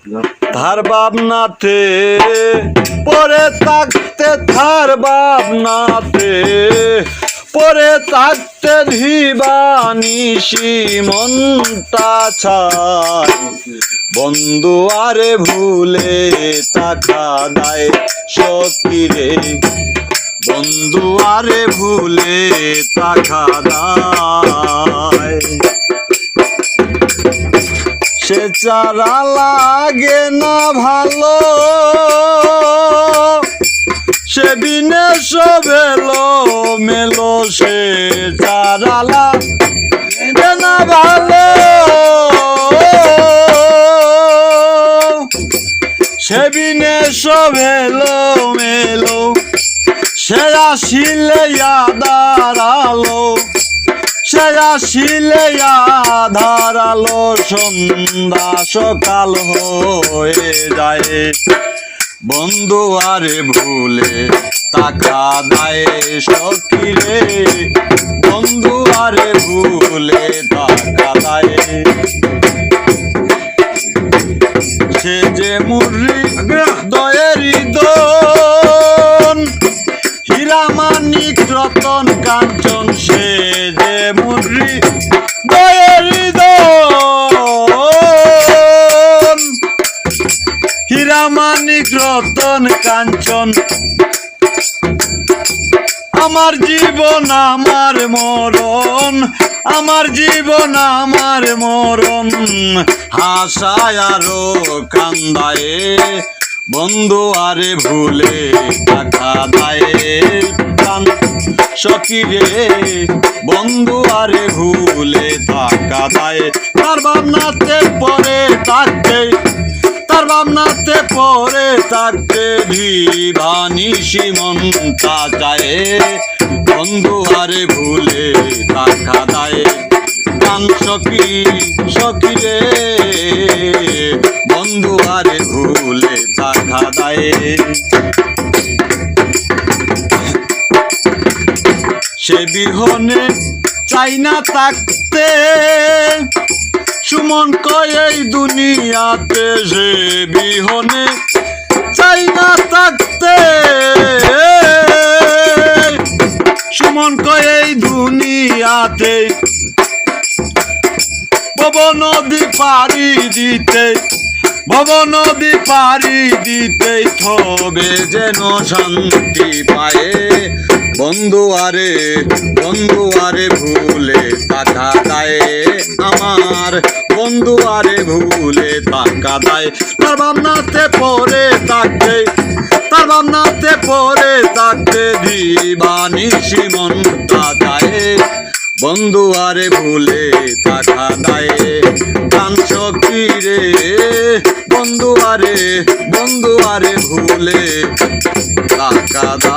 ধার ভাবনাতে পরে থাকতে, ধার ভাবনাতে পরে থাকতে দিবানিশি মনটা ছায়। বন্ধু আরে ভুলে টাকা দেয় সখিরে, বন্ধু আরে ভুলে টাকা দেয়। সে চারা লাগে না ভালো, সে বিনে সব এলো মেলো, সে চারা লাগে না ভালো, সে বিনে সব এলো মেলো, সে আসিলে দাঁড়ালো, সে আসিলে ধারালো, সন্ধ্যা সকাল হয়ে যায়। বন্ধু আরে ভুলে টাকা দেয় সখিরে, বন্ধু আরে ভুলে টাকা দেয়। সে যে মুররি দয়েরি দন, হীরা মানিক রতন কাঞ্চন, সে যে মুররি দয়েরি দন, হীরা মানিক রতন কাঞ্চন। আমার জীবন আমার মরণ, আমার জীবন আমার মরণ, হাসায় আরো কান্দায়। বন্ধু আরে ভুলে টাকা দেয় প্রাণ সখিরে, বন্ধু আরে ভুলে টাকা দেয়। তার ভাবনাতে পরে থাকতে, তার ভাবনাতে পরে থাকতে দিবানিশি মনটা চায়। বন্ধু আরে ভুলে টাকা দেয় প্রাণ সখী, সখিরে, বন্ধু আরে ভুলে টাকা দেয়। সে বিহনে চাই না থাকতে, সুমন কয় এই দুনিয়াতে, সে বিহনে চাই না থাকতে, সুমন কয় এই দুনিয়াতে। ভব নদী পাড়ি দিতে, ভব নদী পাড়ি দিতে, তবে যেন শান্তি পায়ে। বন্ধু আরে, বন্ধু আরে ভুলে টাকা দেয় আমার, বন্ধু আরে ভুলে টাকা দেয়। তার ভাবনাতে পরে থাকতে, তার ভাবনাতে পরে থাকতে দিবানিশি মনটা চায়। বন্ধু আরে ভুলে টাকা দেয় প্রাণ সখিরে, বন্ধু আরে, বন্ধু আরে ভুলে টাকা দেয়।